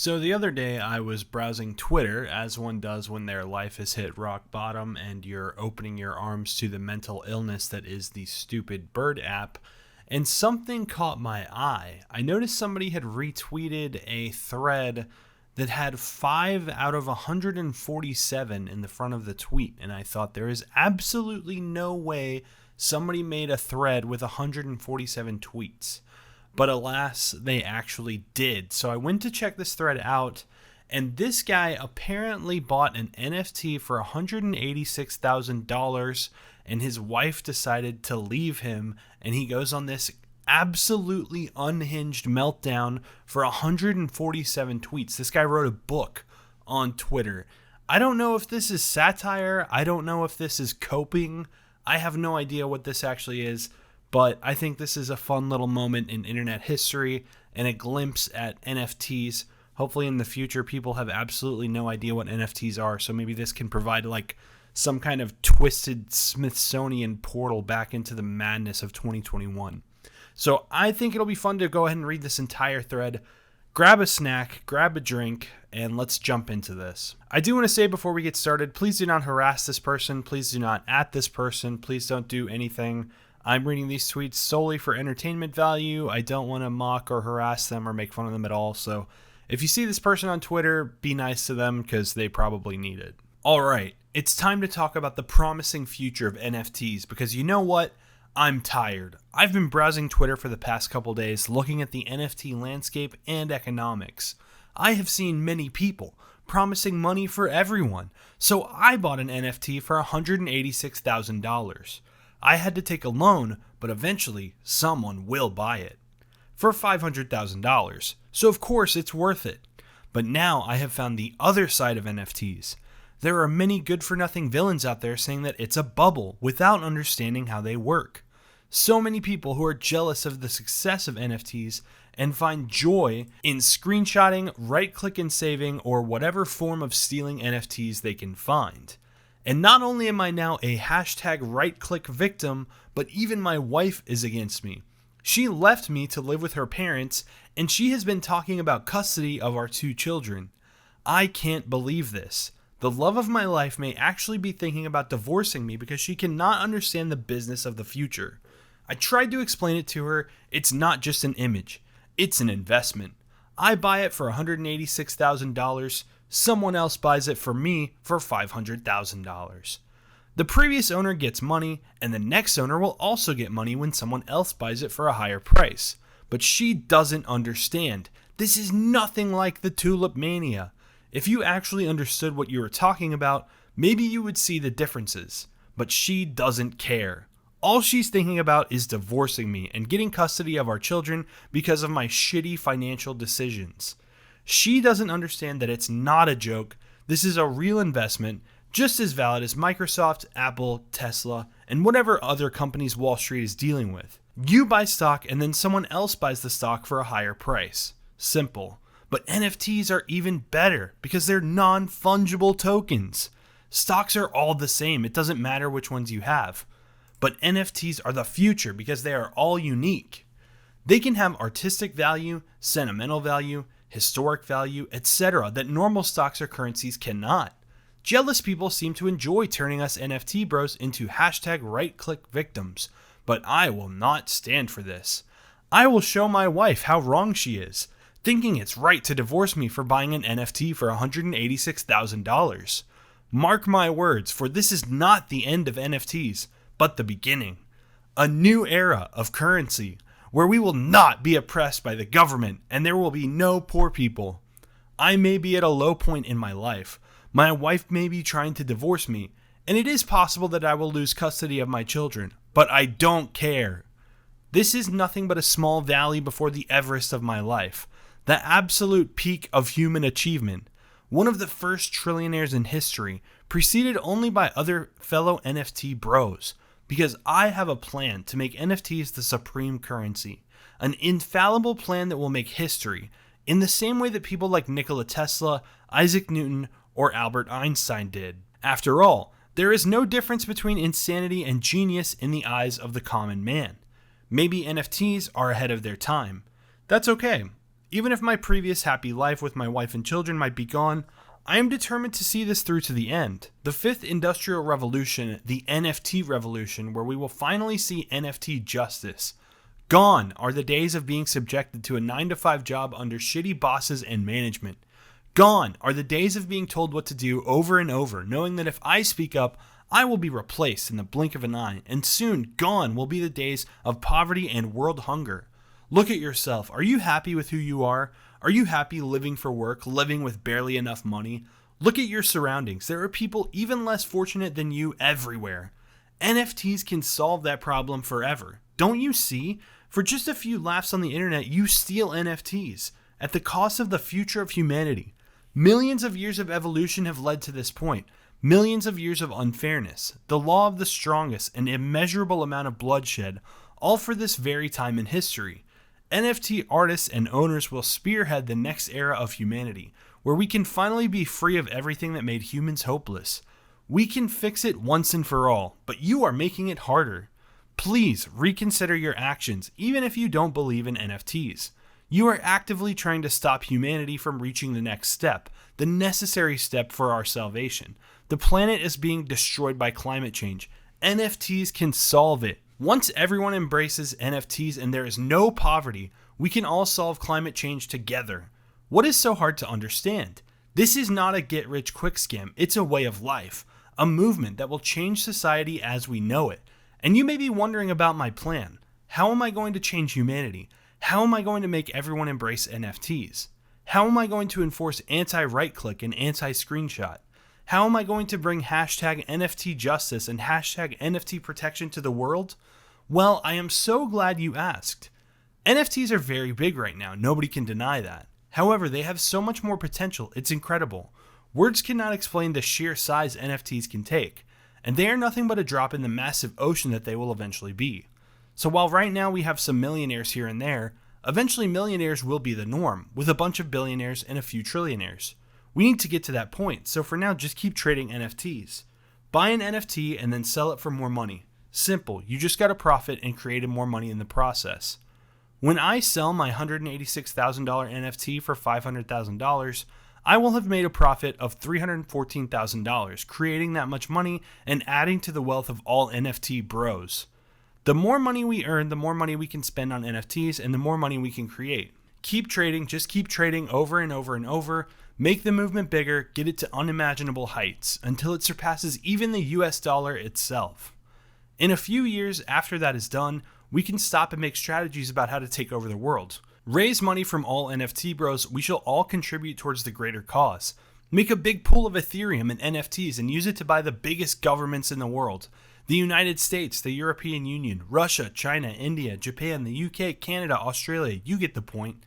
So the other day I was browsing Twitter, as one does when their life has hit rock bottom and you're opening your arms to the mental illness that is the stupid bird app, and something caught my eye. I noticed somebody had retweeted a thread that had 5 out of 147 in the front of the tweet, and I thought there is absolutely no way somebody made a thread with 147 tweets. But alas, they actually did. So I went to check this thread out, and this guy apparently bought an NFT for $186,000, and his wife decided to leave him, and he goes on this absolutely unhinged meltdown for 147 tweets. This guy wrote a book on Twitter. I don't know if this is satire. I don't know if this is coping. I have no idea what this actually is. But I think this is a fun little moment in internet history and a glimpse at NFTs. Hopefully in the future, people have absolutely no idea what NFTs are. So maybe this can provide like some kind of twisted Smithsonian portal back into the madness of 2021. So I think it'll be fun to go ahead and read this entire thread. Grab a snack, grab a drink, and let's jump into this. I do want to say before we get started, please do not harass this person. Please do not at this person. Please don't do anything. I'm reading these tweets solely for entertainment value. I don't want to mock or harass them or make fun of them at all. So if you see this person on Twitter, be nice to them because they probably need it. All right, it's time to talk about the promising future of NFTs because you know what? I'm tired. I've been browsing Twitter for the past couple days looking at the NFT landscape and economics. I have seen many people promising money for everyone. So I bought an NFT for $186,000. I had to take a loan, but eventually someone will buy it for $500,000. So of course it's worth it. But now I have found the other side of NFTs. There are many good-for-nothing villains out there saying that it's a bubble without understanding how they work. So many people who are jealous of the success of NFTs and find joy in screenshotting, right-click and saving, or whatever form of stealing NFTs they can find. And not only am I now a hashtag right-click victim, but even my wife is against me. She left me to live with her parents, and she has been talking about custody of our 2 children. I can't believe this. The love of my life may actually be thinking about divorcing me because she cannot understand the business of the future. I tried to explain it to her. It's not just an image. It's an investment. I buy it for $186,000. Someone else buys it for me for $500,000. The previous owner gets money, and the next owner will also get money when someone else buys it for a higher price. But she doesn't understand. This is nothing like the tulip mania. If you actually understood what you were talking about, maybe you would see the differences. But she doesn't care. All she's thinking about is divorcing me and getting custody of our children because of my shitty financial decisions. She doesn't understand that it's not a joke. This is a real investment, just as valid as Microsoft, Apple, Tesla, and whatever other companies Wall Street is dealing with. You buy stock and then someone else buys the stock for a higher price. Simple. But NFTs are even better because they're non-fungible tokens. Stocks are all the same. It doesn't matter which ones you have. But NFTs are the future because they are all unique. They can have artistic value, sentimental value, historic value, etc. that normal stocks or currencies cannot. Jealous people seem to enjoy turning us NFT bros into hashtag right-click victims, but I will not stand for this. I will show my wife how wrong she is, thinking it's right to divorce me for buying an NFT for $186,000. Mark my words, for this is not the end of NFTs, but the beginning. A new era of currency, where we will not be oppressed by the government and there will be no poor people. I may be at a low point in my life. My wife may be trying to divorce me, and it is possible that I will lose custody of my children, but I don't care. This is nothing but a small valley before the Everest of my life, the absolute peak of human achievement, one of the first trillionaires in history, preceded only by other fellow NFT bros. Because I have a plan to make NFTs the supreme currency, an infallible plan that will make history, in the same way that people like Nikola Tesla, Isaac Newton, or Albert Einstein did. After all, there is no difference between insanity and genius in the eyes of the common man. Maybe NFTs are ahead of their time. That's okay. Even if my previous happy life with my wife and children might be gone, I am determined to see this through to the end. The fifth industrial revolution, the NFT revolution, where we will finally see NFT justice. Gone are the days of being subjected to a 9-to-5 job under shitty bosses and management. Gone are the days of being told what to do over and over, knowing that if I speak up, I will be replaced in the blink of an eye, and soon gone will be the days of poverty and world hunger. Look at yourself. Are you happy with who you are? Are you happy living for work, living with barely enough money? Look at your surroundings. There are people even less fortunate than you everywhere. NFTs can solve that problem forever. Don't you see? For just a few laughs on the internet, you steal NFTs at the cost of the future of humanity. Millions of years of evolution have led to this point. Millions of years of unfairness, the law of the strongest, an immeasurable amount of bloodshed, all for this very time in history. NFT artists and owners will spearhead the next era of humanity, where we can finally be free of everything that made humans hopeless. We can fix it once and for all, but you are making it harder. Please reconsider your actions, even if you don't believe in NFTs. You are actively trying to stop humanity from reaching the next step, the necessary step for our salvation. The planet is being destroyed by climate change. NFTs can solve it. Once everyone embraces NFTs and there is no poverty, we can all solve climate change together. What is so hard to understand? This is not a get-rich-quick scam. It's a way of life, a movement that will change society as we know it. And you may be wondering about my plan. How am I going to change humanity? How am I going to make everyone embrace NFTs? How am I going to enforce anti-right-click and anti-screenshot? How am I going to bring hashtag NFT justice and hashtag NFT protection to the world? Well, I am so glad you asked. NFTs are very big right now, nobody can deny that. However, they have so much more potential, it's incredible. Words cannot explain the sheer size NFTs can take, and they are nothing but a drop in the massive ocean that they will eventually be. So while right now we have some millionaires here and there, eventually millionaires will be the norm, with a bunch of billionaires and a few trillionaires. We need to get to that point, so for now just keep trading NFTs. Buy an NFT and then sell it for more money. Simple, you just got to profit and create more money in the process. When I sell my $186,000 NFT for $500,000, I will have made a profit of $314,000, creating that much money and adding to the wealth of all NFT bros. The more money we earn, the more money we can spend on NFTs and the more money we can create. Keep trading, just keep trading over and over and over. Make the movement bigger, get it to unimaginable heights until it surpasses even the US dollar itself. In a few years after that is done, we can stop and make strategies about how to take over the world. Raise money from all NFT bros, we shall all contribute towards the greater cause. Make a big pool of Ethereum and NFTs and use it to buy the biggest governments in the world. The United States, the European Union, Russia, China, India, Japan, the UK, Canada, Australia, you get the point.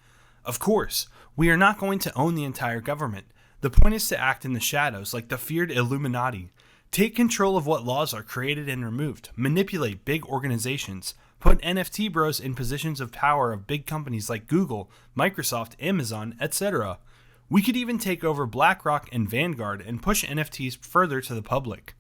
Of course, we are not going to own the entire government. The point is to act in the shadows like the feared Illuminati. Take control of what laws are created and removed. Manipulate big organizations. Put NFT bros in positions of power of big companies like Google, Microsoft, Amazon, etc. We could even take over BlackRock and Vanguard and push NFTs further to the public.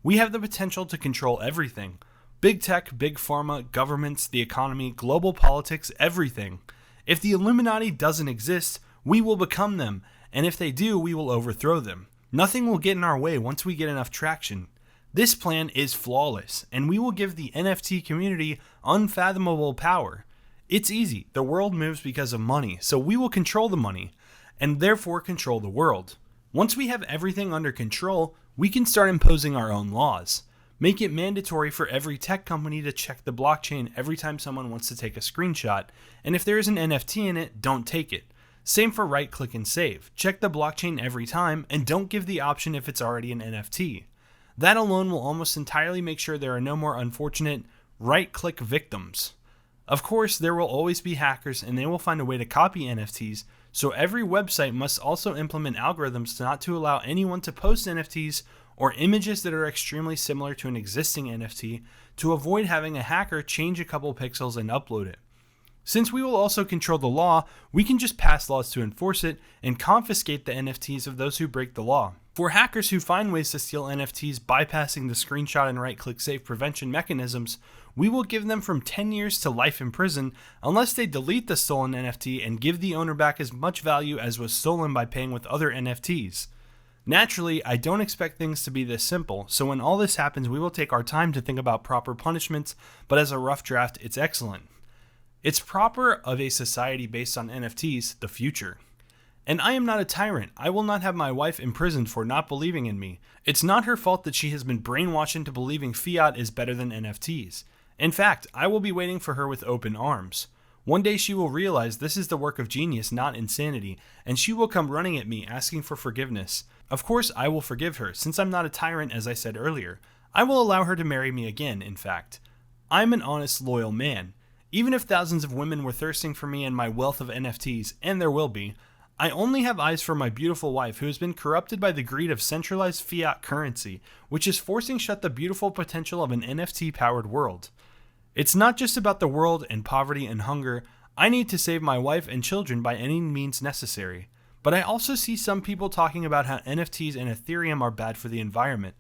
We have the potential to control everything. Big tech, big pharma, governments, the economy, global politics, everything. If the Illuminati doesn't exist, we will become them, and if they do, we will overthrow them. Nothing will get in our way once we get enough traction. This plan is flawless, and we will give the NFT community unfathomable power. It's easy. The world moves because of money, so we will control the money, and therefore control the world. Once we have everything under control, we can start imposing our own laws. Make it mandatory for every tech company to check the blockchain every time someone wants to take a screenshot, and if there is an NFT in it, don't take it. Same for right-click and save. Check the blockchain every time, and don't give the option if it's already an NFT. That alone will almost entirely make sure there are no more unfortunate right-click victims. Of course, there will always be hackers, and they will find a way to copy NFTs, so every website must also implement algorithms not to allow anyone to post NFTs or images that are extremely similar to an existing NFT to avoid having a hacker change a couple pixels and upload it. Since we will also control the law, we can just pass laws to enforce it and confiscate the NFTs of those who break the law. For hackers who find ways to steal NFTs bypassing the screenshot and right-click save prevention mechanisms, we will give them from 10 years to life in prison unless they delete the stolen NFT and give the owner back as much value as was stolen by paying with other NFTs. Naturally, I don't expect things to be this simple, so when all this happens, we will take our time to think about proper punishments, but as a rough draft, it's excellent. It's proper of a society based on NFTs, the future. And I am not a tyrant. I will not have my wife imprisoned for not believing in me. It's not her fault that she has been brainwashed into believing fiat is better than NFTs. In fact, I will be waiting for her with open arms. One day she will realize this is the work of genius, not insanity, and she will come running at me asking for forgiveness. Of course, I will forgive her, since I'm not a tyrant as I said earlier. I will allow her to marry me again, in fact. I'm an honest, loyal man. Even if thousands of women were thirsting for me and my wealth of NFTs, and there will be, I only have eyes for my beautiful wife who has been corrupted by the greed of centralized fiat currency, which is forcing shut the beautiful potential of an NFT-powered world. It's not just about the world and poverty and hunger. I need to save my wife and children by any means necessary. But I also see some people talking about how NFTs and Ethereum are bad for the environment.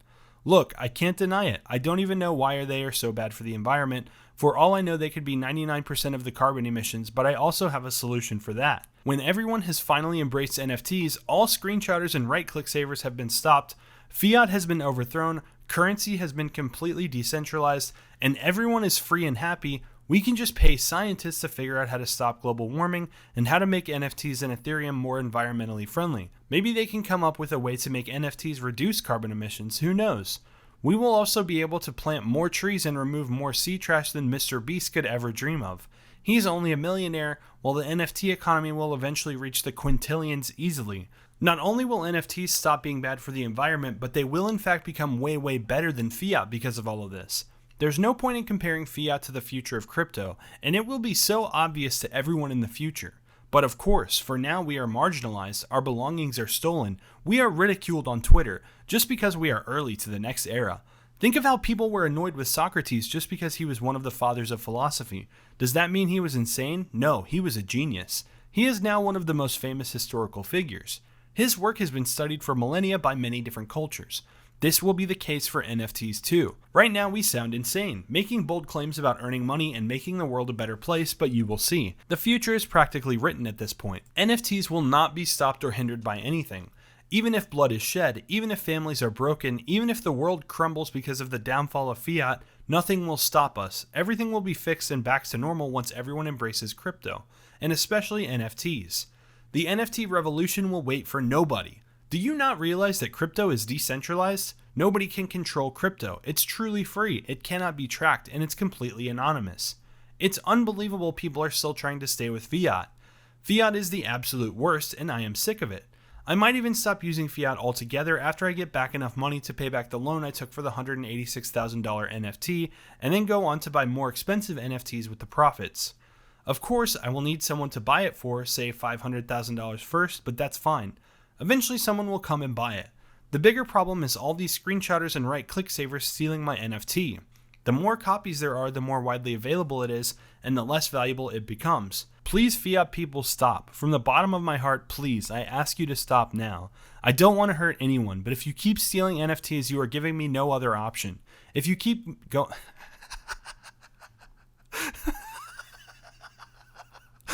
Look, I can't deny it. I don't even know why they are so bad for the environment. For all I know, they could be 99% of the carbon emissions, but I also have a solution for that. When everyone has finally embraced NFTs, all screenshotters and right-click savers have been stopped, fiat has been overthrown, currency has been completely decentralized, and everyone is free and happy, we can just pay scientists to figure out how to stop global warming and how to make NFTs and Ethereum more environmentally friendly. Maybe they can come up with a way to make NFTs reduce carbon emissions, who knows? We will also be able to plant more trees and remove more sea trash than Mr. Beast could ever dream of. He's only a millionaire, while the NFT economy will eventually reach the quintillions easily. Not only will NFTs stop being bad for the environment, but they will in fact become way better than fiat because of all of this. There's no point in comparing fiat to the future of crypto, and it will be so obvious to everyone in the future. But of course, for now we are marginalized, our belongings are stolen, we are ridiculed on Twitter, just because we are early to the next era. Think of how people were annoyed with Socrates just because he was one of the fathers of philosophy. Does that mean he was insane? No, he was a genius. He is now one of the most famous historical figures. His work has been studied for millennia by many different cultures. This will be the case for NFTs too. Right now we sound insane, making bold claims about earning money and making the world a better place, but you will see. The future is practically written at this point. NFTs will not be stopped or hindered by anything. Even if blood is shed, even if families are broken, even if the world crumbles because of the downfall of fiat, nothing will stop us. Everything will be fixed and back to normal once everyone embraces crypto, and especially NFTs. The NFT revolution will wait for nobody. Do you not realize that crypto is decentralized? Nobody can control crypto. It's truly free, it cannot be tracked, and it's completely anonymous. It's unbelievable people are still trying to stay with fiat. Fiat is the absolute worst, and I am sick of it. I might even stop using fiat altogether after I get back enough money to pay back the loan I took for the $186,000 NFT, and then go on to buy more expensive NFTs with the profits. Of course, I will need someone to buy it for, say, $500,000 first, but that's fine. Eventually someone will come and buy it. The bigger problem is all these screenshotters and right-click savers stealing my NFT. The more copies there are, the more widely available it is, and the less valuable it becomes. Please, fiat people, stop. From the bottom of my heart, please, I ask you to stop now. I don't want to hurt anyone, but if you keep stealing NFTs, you are giving me no other option. If you keep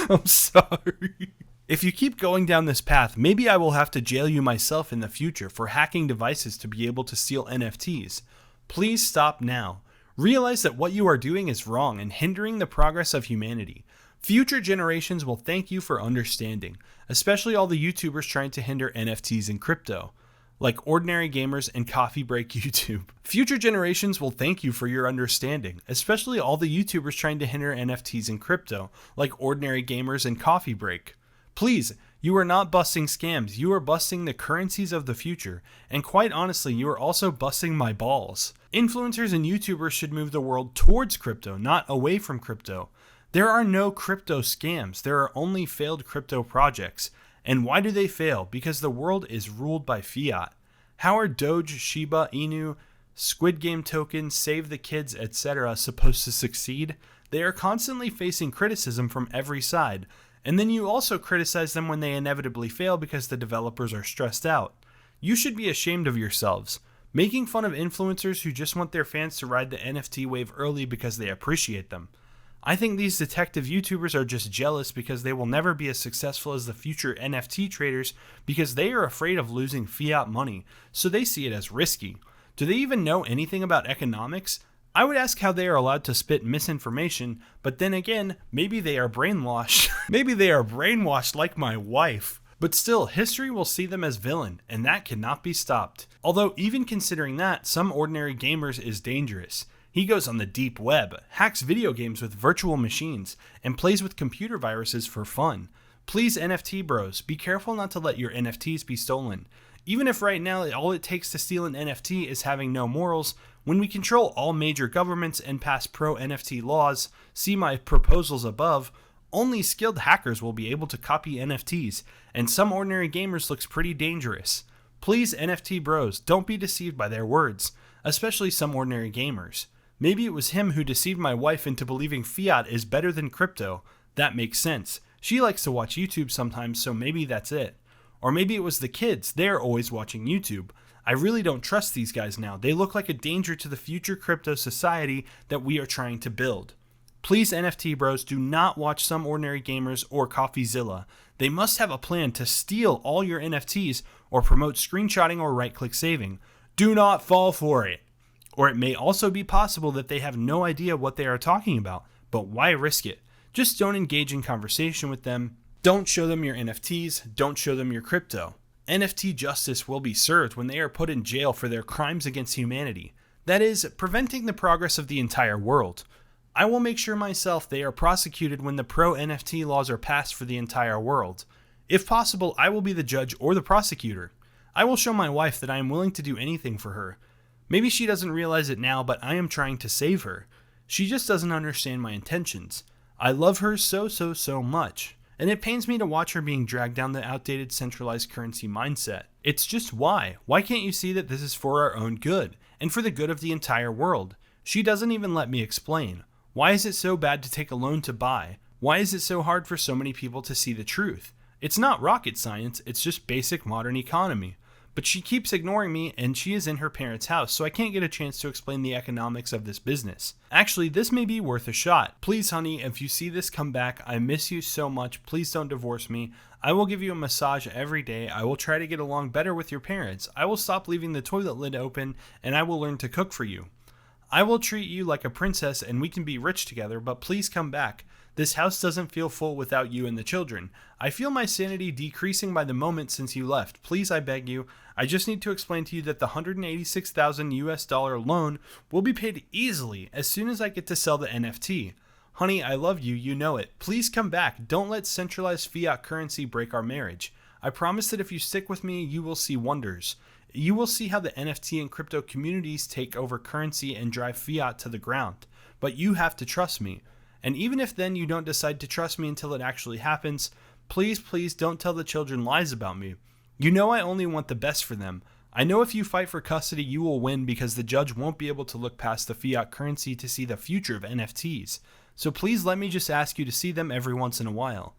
I'm sorry. If you keep going down this path, maybe I will have to jail you myself in the future for hacking devices to be able to steal NFTs. Please stop now. Realize that what you are doing is wrong and hindering the progress of humanity. Future generations will thank you for understanding, especially all the YouTubers trying to hinder NFTs and crypto, like Ordinary Gamers and Coffee Break YouTube. Future generations will thank you for your understanding, especially all the YouTubers trying to hinder NFTs and crypto, like Ordinary Gamers and Coffee Break. Please, you are not busting scams, you are busting the currencies of the future, and quite honestly, you are also busting my balls. Influencers and YouTubers should move the world towards crypto, not away from crypto. There are no crypto scams, there are only failed crypto projects. And why do they fail? Because the world is ruled by fiat. How are Doge, Shiba Inu, Squid Game tokens, Save the Kids, etc. supposed to succeed? They are constantly facing criticism from every side, and then you also criticize them when they inevitably fail because the developers are stressed out. You should be ashamed of yourselves. Making fun of influencers who just want their fans to ride the NFT wave early because they appreciate them. I think these detective YouTubers are just jealous because they will never be as successful as the future NFT traders because they are afraid of losing fiat money, so they see it as risky. Do they even know anything about economics? I would ask how they are allowed to spit misinformation, but then again, maybe they are brainwashed. Maybe they are brainwashed like my wife. But still, history will see them as villain, and that cannot be stopped. Although even considering that, some ordinary gamers is dangerous. He goes on the deep web, hacks video games with virtual machines, and plays with computer viruses for fun. Please, NFT bros, be careful not to let your NFTs be stolen. Even if right now all it takes to steal an NFT is having no morals, when we control all major governments and pass pro-NFT laws, see my proposals above, only skilled hackers will be able to copy NFTs, and some ordinary gamers looks pretty dangerous. Please, NFT bros, don't be deceived by their words, especially some ordinary gamers. Maybe it was him who deceived my wife into believing fiat is better than crypto. That makes sense. She likes to watch YouTube sometimes, so maybe that's it. Or maybe it was the kids. They're always watching YouTube. I really don't trust these guys now. They look like a danger to the future crypto society that we are trying to build. Please, NFT bros, do not watch some ordinary gamers or CoffeeZilla. They must have a plan to steal all your NFTs or promote screenshotting or right-click saving. Do not fall for it. Or it may also be possible that they have no idea what they are talking about, but why risk it? Just don't engage in conversation with them. Don't show them your NFTs. Don't show them your crypto. NFT justice will be served when they are put in jail for their crimes against humanity. That is, preventing the progress of the entire world. I will make sure myself they are prosecuted when the pro-NFT laws are passed for the entire world. If possible, I will be the judge or the prosecutor. I will show my wife that I am willing to do anything for her. Maybe she doesn't realize it now, but I am trying to save her. She just doesn't understand my intentions. I love her so much. And it pains me to watch her being dragged down the outdated centralized currency mindset. It's just why? Why can't you see that this is for our own good, and for the good of the entire world? She doesn't even let me explain. Why is it so bad to take a loan to buy? Why is it so hard for so many people to see the truth? It's not rocket science, it's just basic modern economy. But she keeps ignoring me, and she is in her parents' house, so I can't get a chance to explain the economics of this business. Actually, this may be worth a shot. Please, honey, if you see this, come back. I miss you so much. Please don't divorce me. I will give you a massage every day. I will try to get along better with your parents. I will stop leaving the toilet lid open, and I will learn to cook for you. I will treat you like a princess, and we can be rich together, but please come back. This house doesn't feel full without you and the children. I feel my sanity decreasing by the moment since you left. Please, I beg you. I just need to explain to you that the $186,000 US loan will be paid easily as soon as I get to sell the NFT. Honey, I love you, you know it. Please come back. Don't let centralized fiat currency break our marriage. I promise that if you stick with me, you will see wonders. You will see how the NFT and crypto communities take over currency and drive fiat to the ground. But you have to trust me. And even if then you don't decide to trust me until it actually happens, please don't tell the children lies about me. You know I only want the best for them. I know if you fight for custody, you will win because the judge won't be able to look past the fiat currency to see the future of NFTs. So please let me just ask you to see them every once in a while.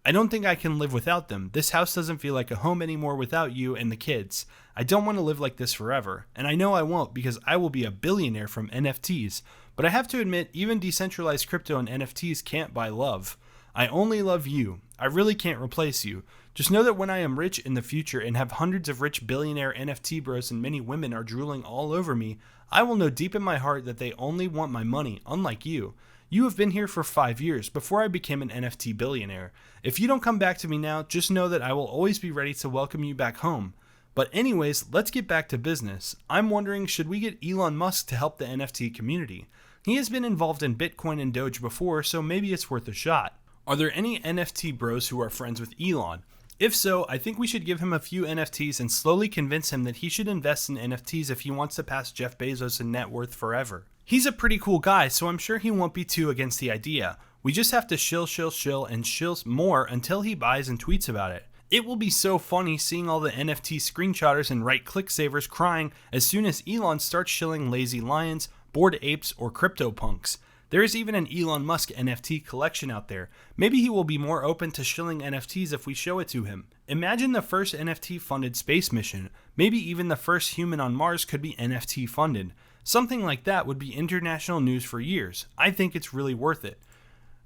I don't think I can live without them. This house doesn't feel like a home anymore without you and the kids. I don't want to live like this forever, and I know I won't because I will be a billionaire from NFTs, but I have to admit even decentralized crypto and NFTs can't buy love. I only love you. I really can't replace you. Just know that when I am rich in the future and have hundreds of rich billionaire NFT bros and many women are drooling all over me, I will know deep in my heart that they only want my money, unlike you. You have been here for 5 years before I became an NFT billionaire. If you don't come back to me now, just know that I will always be ready to welcome you back home. But anyways, let's get back to business. I'm wondering, should we get Elon Musk to help the NFT community? He has been involved in Bitcoin and Doge before, so maybe it's worth a shot. Are there any NFT bros who are friends with Elon? If so, I think we should give him a few NFTs and slowly convince him that he should invest in NFTs if he wants to pass Jeff Bezos in net worth forever. He's a pretty cool guy, so I'm sure he won't be too against the idea. We just have to shill and shill more until he buys and tweets about it. It will be so funny seeing all the NFT screenshotters and right-click savers crying as soon as Elon starts shilling lazy lions, bored apes, or crypto punks. There is even an Elon Musk NFT collection out there. Maybe he will be more open to shilling NFTs if we show it to him. Imagine the first NFT funded space mission. Maybe even the first human on Mars could be NFT funded. Something like that would be international news for years. I think it's really worth it.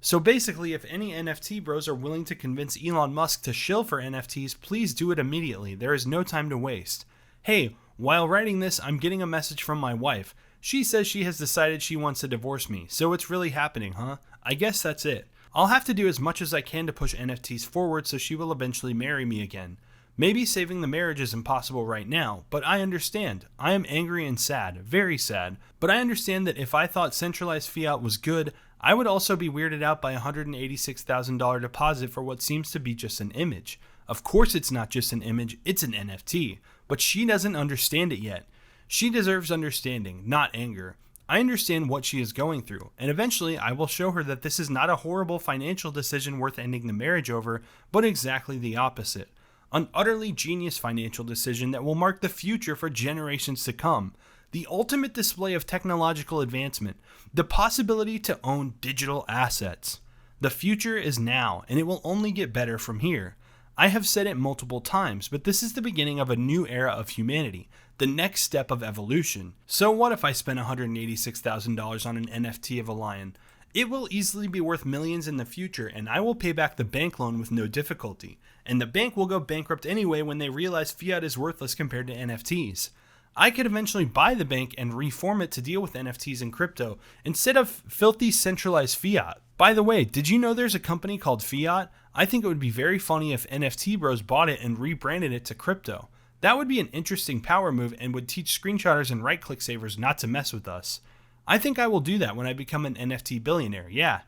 So basically, if any NFT bros are willing to convince Elon Musk to shill for NFTs, please do it immediately. There is no time to waste. Hey, while writing this, I'm getting a message from my wife. She says she has decided she wants to divorce me, so it's really happening, huh? I guess that's it. I'll have to do as much as I can to push NFTs forward so she will eventually marry me again. Maybe saving the marriage is impossible right now, but I understand. I am angry and sad, very sad, but I understand that if I thought centralized fiat was good, I would also be weirded out by a $186,000 deposit for what seems to be just an image. Of course it's not just an image, it's an NFT, but she doesn't understand it yet. She deserves understanding, not anger. I understand what she is going through, and eventually I will show her that this is not a horrible financial decision worth ending the marriage over, but exactly the opposite. An utterly genius financial decision that will mark the future for generations to come. The ultimate display of technological advancement, the possibility to own digital assets. The future is now, and it will only get better from here. I have said it multiple times, but this is the beginning of a new era of humanity, the next step of evolution. So what if I spend $186,000 on an NFT of a lion? It will easily be worth millions in the future, and I will pay back the bank loan with no difficulty. And the bank will go bankrupt anyway when they realize fiat is worthless compared to NFTs. I could eventually buy the bank and reform it to deal with NFTs and crypto instead of filthy centralized fiat. By the way, did you know there's a company called Fiat? I think it would be very funny if NFT bros bought it and rebranded it to crypto. That would be an interesting power move and would teach screenshotters and right-click savers not to mess with us. I think I will do that when I become an NFT billionaire, yeah.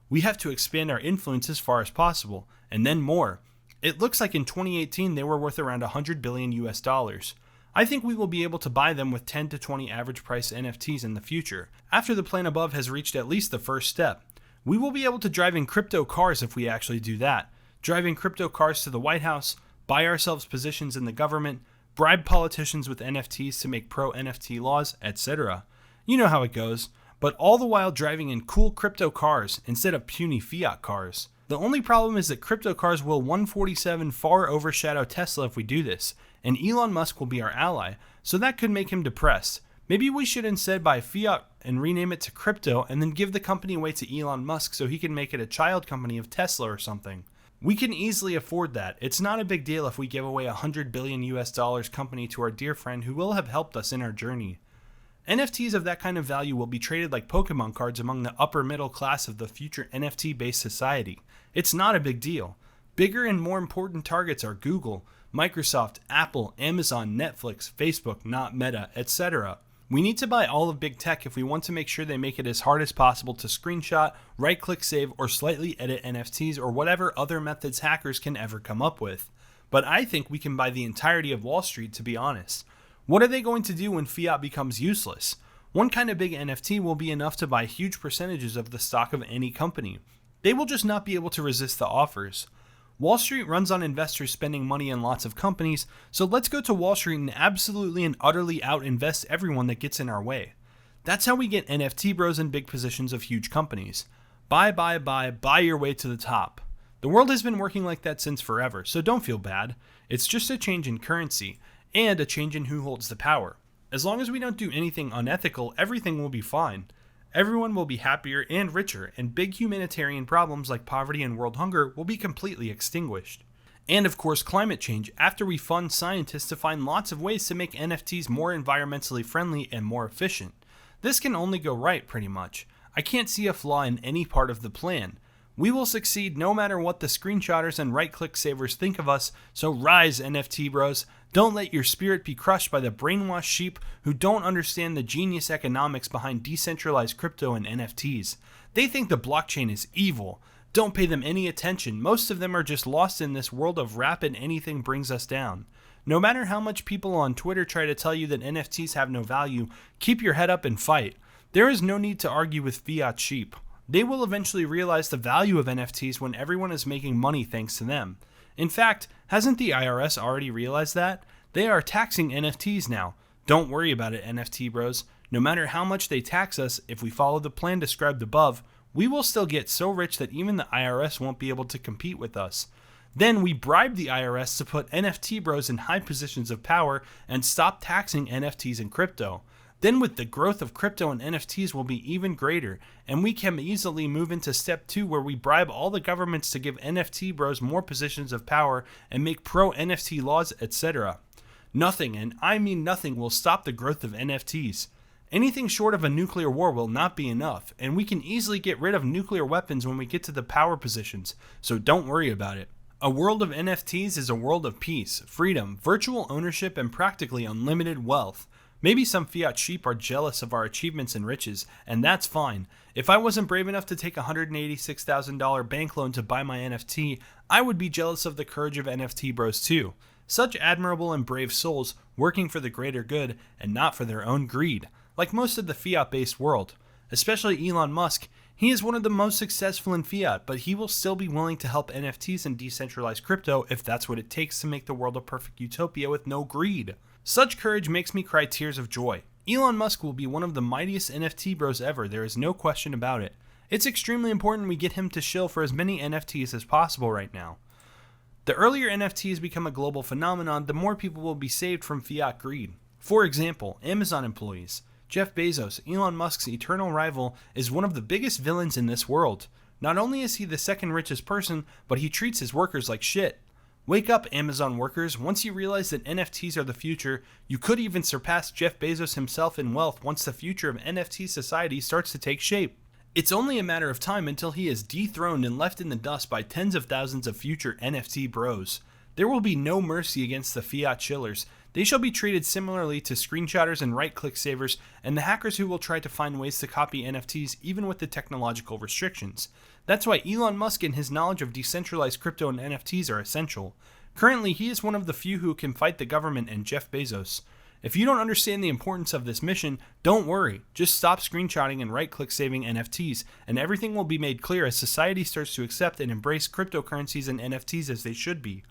We have to expand our influence as far as possible, and then more. It looks like in 2018 they were worth around $100 billion US dollars. I think we will be able to buy them with 10 to 20 average price NFTs in the future, after the plan above has reached at least the first step. We will be able to drive in crypto cars if we actually do that. Drive in crypto cars to the White House, buy ourselves positions in the government, bribe politicians with NFTs to make pro-NFT laws, etc. You know how it goes, but all the while driving in cool crypto cars instead of puny fiat cars. The only problem is that crypto cars will 147 far overshadow Tesla if we do this, and Elon Musk will be our ally, so that could make him depressed. Maybe we should instead buy fiat and rename it to crypto and then give the company away to Elon Musk so he can make it a child company of Tesla or something. We can easily afford that. It's not a big deal if we give away a $100 billion US dollars company to our dear friend who will have helped us in our journey. NFTs of that kind of value will be traded like Pokemon cards among the upper middle class of the future NFT-based society. It's not a big deal. Bigger and more important targets are Google, Microsoft, Apple, Amazon, Netflix, Facebook, not Meta, etc. We need to buy all of big tech if we want to make sure they make it as hard as possible to screenshot, right-click save, or slightly edit NFTs or whatever other methods hackers can ever come up with. But I think we can buy the entirety of Wall Street, to be honest. What are they going to do when fiat becomes useless? One kind of big NFT will be enough to buy huge percentages of the stock of any company. They will just not be able to resist the offers. Wall Street runs on investors spending money in lots of companies, so let's go to Wall Street and absolutely and utterly out-invest everyone that gets in our way. That's how we get NFT bros in big positions of huge companies. Buy your way to the top. The world has been working like that since forever, so don't feel bad. It's just a change in currency, and a change in who holds the power. As long as we don't do anything unethical, everything will be fine. Everyone will be happier and richer, and big humanitarian problems like poverty and world hunger will be completely extinguished. And of course, climate change, after we fund scientists to find lots of ways to make NFTs more environmentally friendly and more efficient. This can only go right, pretty much. I can't see a flaw in any part of the plan. We will succeed no matter what the screenshotters and right-click savers think of us, so rise, NFT bros. Don't let your spirit be crushed by the brainwashed sheep who don't understand the genius economics behind decentralized crypto and NFTs. They think the blockchain is evil. Don't pay them any attention. Most of them are just lost in this world of rapid anything brings us down. No matter how much people on Twitter try to tell you that NFTs have no value, keep your head up and fight. There is no need to argue with fiat sheep. They will eventually realize the value of NFTs when everyone is making money thanks to them. In fact, hasn't the IRS already realized that? They are taxing NFTs now. Don't worry about it, NFT bros. No matter how much they tax us, if we follow the plan described above, we will still get so rich that even the IRS won't be able to compete with us. Then we bribe the IRS to put NFT bros in high positions of power and stop taxing NFTs and crypto. Then with the growth of crypto and NFTs will be even greater, and we can easily move into step 2 where we bribe all the governments to give NFT bros more positions of power and make pro-NFT laws, etc. Nothing, and I mean nothing, will stop the growth of NFTs. Anything short of a nuclear war will not be enough, and we can easily get rid of nuclear weapons when we get to the power positions, so don't worry about it. A world of NFTs is a world of peace, freedom, virtual ownership, and practically unlimited wealth. Maybe some fiat sheep are jealous of our achievements and riches, and that's fine. If I wasn't brave enough to take a $186,000 bank loan to buy my NFT, I would be jealous of the courage of NFT bros too. Such admirable and brave souls working for the greater good and not for their own greed, like most of the fiat-based world. Especially Elon Musk, he is one of the most successful in fiat, but he will still be willing to help NFTs and decentralized crypto if that's what it takes to make the world a perfect utopia with no greed. Such courage makes me cry tears of joy. Elon Musk will be one of the mightiest NFT bros ever, there is no question about it. It's extremely important we get him to shill for as many NFTs as possible right now. The earlier NFTs become a global phenomenon, the more people will be saved from fiat greed. For example, Amazon employees. Jeff Bezos, Elon Musk's eternal rival, is one of the biggest villains in this world. Not only is he the second richest person, but he treats his workers like shit. Wake up, Amazon workers. Once you realize that NFTs are the future, you could even surpass Jeff Bezos himself in wealth once the future of NFT society starts to take shape. It's only a matter of time until he is dethroned and left in the dust by tens of thousands of future NFT bros. There will be no mercy against the fiat chillers. They shall be treated similarly to screenshotters and right-click savers, and the hackers who will try to find ways to copy NFTs even with the technological restrictions. That's why Elon Musk and his knowledge of decentralized crypto and NFTs are essential. Currently, he is one of the few who can fight the government and Jeff Bezos. If you don't understand the importance of this mission, don't worry. Just stop screenshotting and right-click saving NFTs, and everything will be made clear as society starts to accept and embrace cryptocurrencies and NFTs as they should be.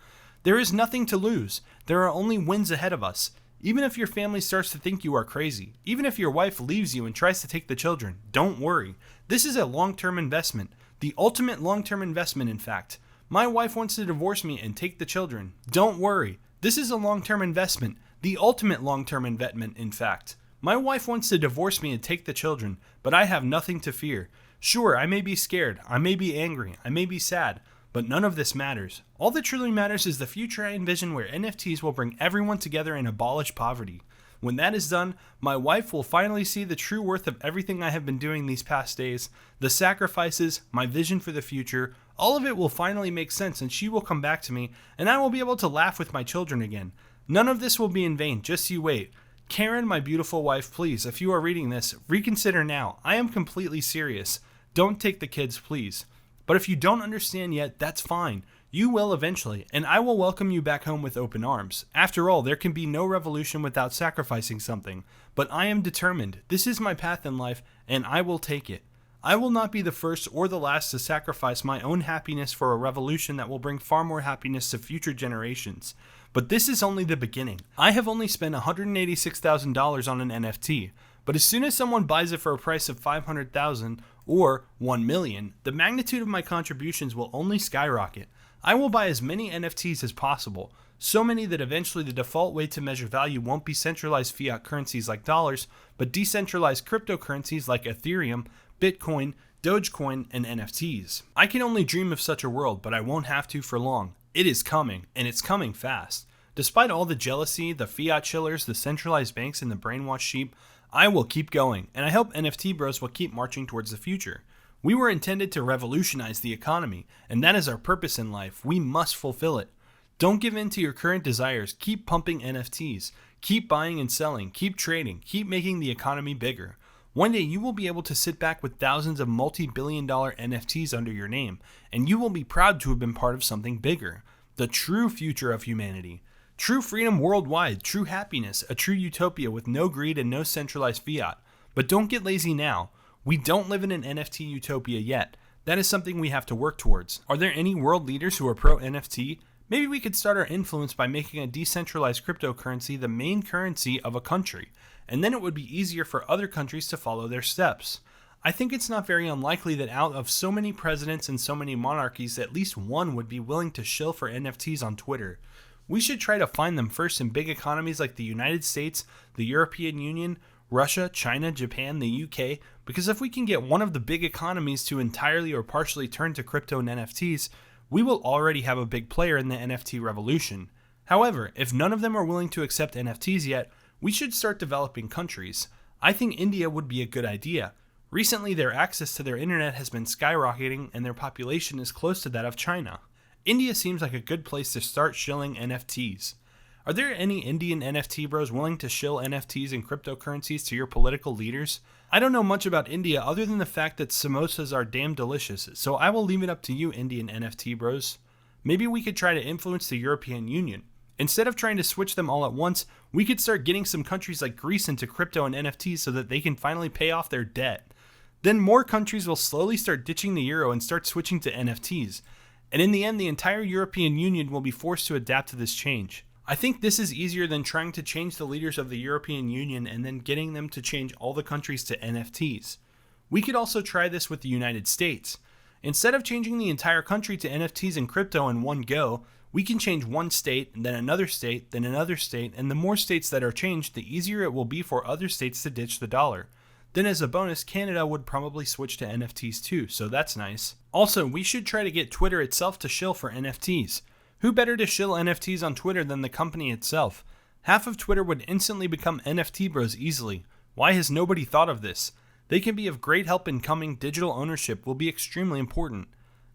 There is nothing to lose. There are only wins ahead of us. Even if your family starts to think you are crazy, even if your wife leaves you and tries to take the children, don't worry. This is a long-term investment. The ultimate long-term investment, in fact. My wife wants to divorce me and take the children. Don't worry. This is a long-term investment. The ultimate long-term investment, in fact. My wife wants to divorce me and take the children, but I have nothing to fear. Sure, I may be scared. I may be angry. I may be sad. But none of this matters. All that truly matters is the future I envision where NFTs will bring everyone together and abolish poverty. When that is done, my wife will finally see the true worth of everything I have been doing these past days, the sacrifices, my vision for the future. All of it will finally make sense and she will come back to me and I will be able to laugh with my children again. None of this will be in vain, just you wait. Karen, my beautiful wife, please, if you are reading this, reconsider now. I am completely serious. Don't take the kids, please. But if you don't understand yet, that's fine. You will eventually, and I will welcome you back home with open arms. After all, there can be no revolution without sacrificing something. But I am determined. This is my path in life, and I will take it. I will not be the first or the last to sacrifice my own happiness for a revolution that will bring far more happiness to future generations. But this is only the beginning. I have only spent $186,000 on an NFT. But as soon as someone buys it for a price of $500,000 or $1 million, the magnitude of my contributions will only skyrocket. I will buy as many NFTs as possible, so many that eventually the default way to measure value won't be centralized fiat currencies like dollars, but decentralized cryptocurrencies like Ethereum, Bitcoin, Dogecoin, and NFTs. I can only dream of such a world, but I won't have to for long. It is coming, and it's coming fast. Despite all the jealousy, the fiat chillers, the centralized banks, and the brainwashed sheep, I will keep going, and I hope NFT bros will keep marching towards the future. We were intended to revolutionize the economy, and that is our purpose in life. We must fulfill it. Don't give in to your current desires. Keep pumping NFTs. Keep buying and selling. Keep trading. Keep making the economy bigger. One day you will be able to sit back with thousands of multi-billion-dollar NFTs under your name, and you will be proud to have been part of something bigger. The true future of humanity. True freedom worldwide, true happiness, a true utopia with no greed and no centralized fiat. But don't get lazy now. We don't live in an NFT utopia yet. That is something we have to work towards. Are there any world leaders who are pro-NFT? Maybe we could start our influence by making a decentralized cryptocurrency the main currency of a country, and then it would be easier for other countries to follow their steps. I think it's not very unlikely that out of so many presidents and so many monarchies, at least one would be willing to shill for NFTs on Twitter. We should try to find them first in big economies like the United States, the European Union, Russia, China, Japan, the UK, because if we can get one of the big economies to entirely or partially turn to crypto and NFTs, we will already have a big player in the NFT revolution. However, if none of them are willing to accept NFTs yet, we should start developing countries. I think India would be a good idea. Recently, their access to their internet has been skyrocketing and their population is close to that of China. India seems like a good place to start shilling NFTs. Are there any Indian NFT bros willing to shill NFTs and cryptocurrencies to your political leaders? I don't know much about India other than the fact that samosas are damn delicious, so I will leave it up to you, Indian NFT bros. Maybe we could try to influence the European Union. Instead of trying to switch them all at once, we could start getting some countries like Greece into crypto and NFTs so that they can finally pay off their debt. Then more countries will slowly start ditching the euro and start switching to NFTs. And in the end, the entire European Union will be forced to adapt to this change. I think this is easier than trying to change the leaders of the European Union and then getting them to change all the countries to NFTs. We could also try this with the United States. Instead of changing the entire country to NFTs and crypto in one go, we can change one state, then another state, then another state, and the more states that are changed, the easier it will be for other states to ditch the dollar. Then as a bonus, Canada would probably switch to NFTs too, so that's nice. Also, we should try to get Twitter itself to shill for NFTs. Who better to shill NFTs on Twitter than the company itself? Half of Twitter would instantly become NFT bros easily. Why has nobody thought of this? They can be of great help in coming. Digital ownership will be extremely important.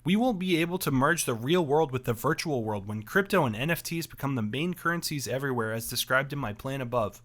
We will be able to merge the real world with the virtual world when crypto and NFTs become the main currencies everywhere as described in my plan above.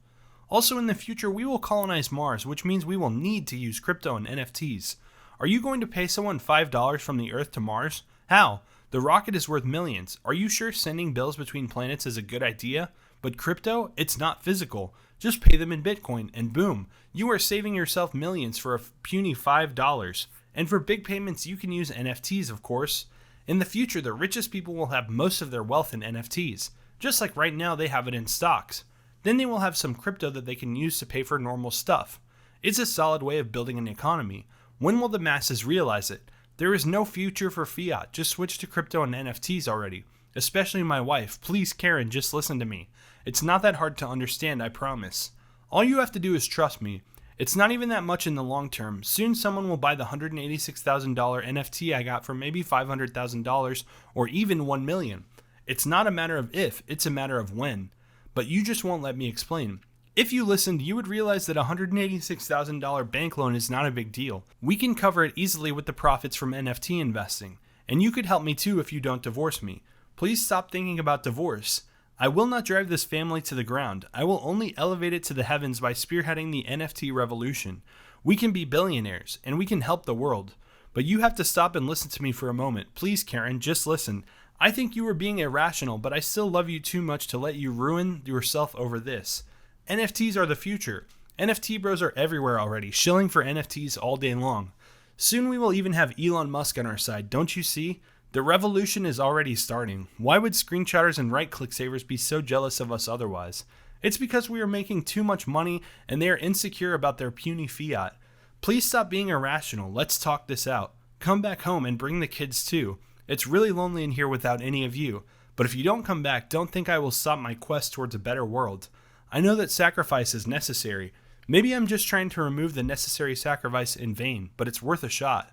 Also in the future, we will colonize Mars, which means we will need to use crypto and NFTs. Are you going to pay someone $5 from the Earth to Mars? How? The rocket is worth millions. Are you sure sending bills between planets is a good idea? But crypto? It's not physical. Just pay them in Bitcoin, and boom, you are saving yourself millions for a puny $5. And for big payments, you can use NFTs, of course. In the future, the richest people will have most of their wealth in NFTs, just like right now they have it in stocks. Then they will have some crypto that they can use to pay for normal stuff. It's a solid way of building an economy. When will the masses realize it? There is no future for fiat. Just switch to crypto and NFTs already. Especially my wife. Please, Karen, just listen to me. It's not that hard to understand, I promise. All you have to do is trust me. It's not even that much in the long term. Soon someone will buy the $186,000 NFT I got for maybe $500,000 or even $1 million. It's not a matter of if, it's a matter of when. But you just won't let me explain. If you listened, you would realize that a $186,000 bank loan is not a big deal. We can cover it easily with the profits from NFT investing. And you could help me too if you don't divorce me. Please stop thinking about divorce. I will not drive this family to the ground. I will only elevate it to the heavens by spearheading the NFT revolution. We can be billionaires, and we can help the world. But you have to stop and listen to me for a moment. Please, Karen, just listen. I think you are being irrational, but I still love you too much to let you ruin yourself over this. NFTs are the future. NFT bros are everywhere already, shilling for NFTs all day long. Soon we will even have Elon Musk on our side, don't you see? The revolution is already starting. Why would screenshotters and right-click savers be so jealous of us otherwise? It's because we are making too much money and they are insecure about their puny fiat. Please stop being irrational. Let's talk this out. Come back home and bring the kids too. It's really lonely in here without any of you, but if you don't come back, don't think I will stop my quest towards a better world. I know that sacrifice is necessary. Maybe I'm just trying to remove the necessary sacrifice in vain, but it's worth a shot.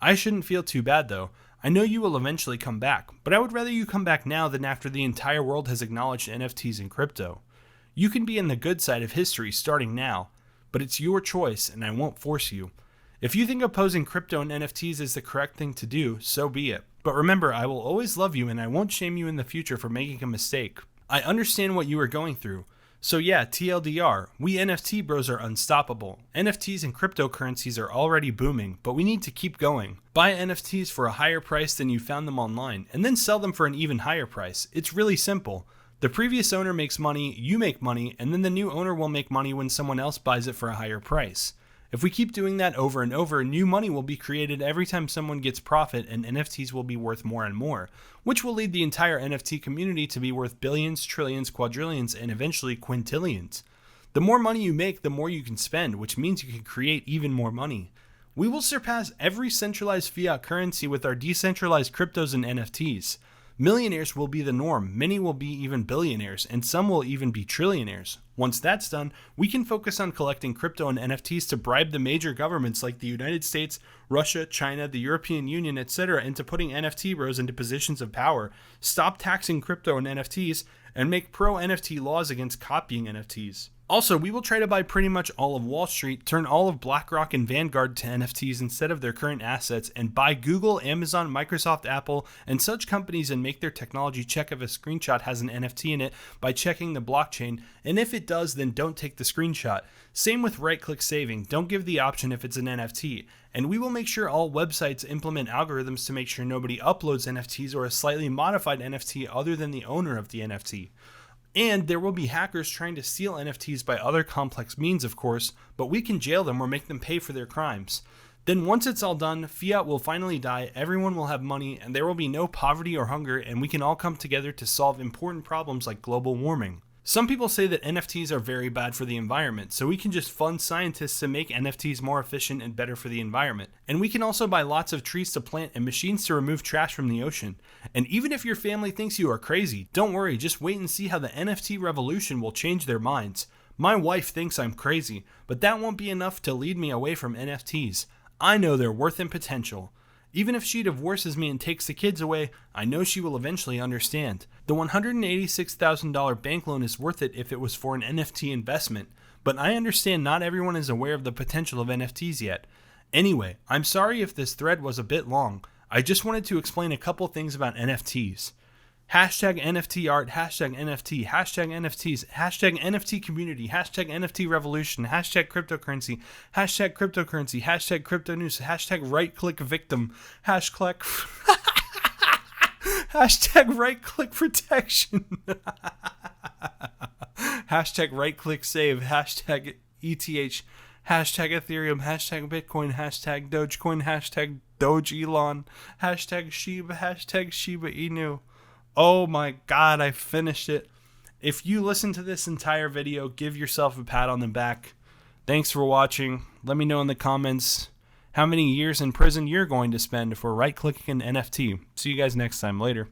I shouldn't feel too bad though. I know you will eventually come back, but I would rather you come back now than after the entire world has acknowledged NFTs and crypto. You can be in the good side of history starting now, but it's your choice and I won't force you. If you think opposing crypto and NFTs is the correct thing to do, so be it. But remember, I will always love you and I won't shame you in the future for making a mistake. I understand what you are going through. So yeah, TLDR, we NFT bros are unstoppable. NFTs and cryptocurrencies are already booming, but we need to keep going. Buy NFTs for a higher price than you found them online, and then sell them for an even higher price. It's really simple. The previous owner makes money, you make money, and then the new owner will make money when someone else buys it for a higher price. If we keep doing that over and over, new money will be created every time someone gets profit, and NFTs will be worth more and more, which will lead the entire NFT community to be worth billions, trillions, quadrillions, and eventually quintillions. The more money you make, the more you can spend, which means you can create even more money. We will surpass every centralized fiat currency with our decentralized cryptos and NFTs. Millionaires will be the norm, many will be even billionaires, and some will even be trillionaires. Once that's done, we can focus on collecting crypto and NFTs to bribe the major governments like the United States, Russia, China, the European Union, etc. into putting NFT bros into positions of power, stop taxing crypto and NFTs, and make pro-NFT laws against copying NFTs. Also, we will try to buy pretty much all of Wall Street, turn all of BlackRock and Vanguard to NFTs instead of their current assets, and buy Google, Amazon, Microsoft, Apple, and such companies and make their technology check if a screenshot has an NFT in it by checking the blockchain, and if it does, then don't take the screenshot. Same with right-click saving, don't give the option if it's an NFT. And we will make sure all websites implement algorithms to make sure nobody uploads NFTs or a slightly modified NFT other than the owner of the NFT. And there will be hackers trying to steal NFTs by other complex means, of course, but we can jail them or make them pay for their crimes. Then once it's all done, fiat will finally die, everyone will have money, and there will be no poverty or hunger, and we can all come together to solve important problems like global warming. Some people say that NFTs are very bad for the environment, so we can just fund scientists to make NFTs more efficient and better for the environment. And we can also buy lots of trees to plant and machines to remove trash from the ocean. And even if your family thinks you are crazy, don't worry, just wait and see how the NFT revolution will change their minds. My wife thinks I'm crazy, but that won't be enough to lead me away from NFTs. I know their worth and potential. Even if she divorces me and takes the kids away, I know she will eventually understand. The $186,000 bank loan is worth it if it was for an NFT investment, but I understand not everyone is aware of the potential of NFTs yet. Anyway, I'm sorry if this thread was a bit long. I just wanted to explain a couple things about NFTs. Hashtag NFT art, hashtag NFT, hashtag NFTs, hashtag NFT community, hashtag NFT revolution, hashtag cryptocurrency, hashtag crypto news, hashtag right click victim, hashtag right click protection, hashtag right click save, hashtag ETH, hashtag Ethereum, hashtag Bitcoin, hashtag Dogecoin, hashtag Doge Elon, hashtag Shiba Inu. Oh my God, I finished it. If you listen to this entire video, give yourself a pat on the back. Thanks for watching. Let me know in the comments how many years in prison you're going to spend for right-clicking an NFT. See you guys next time. Later.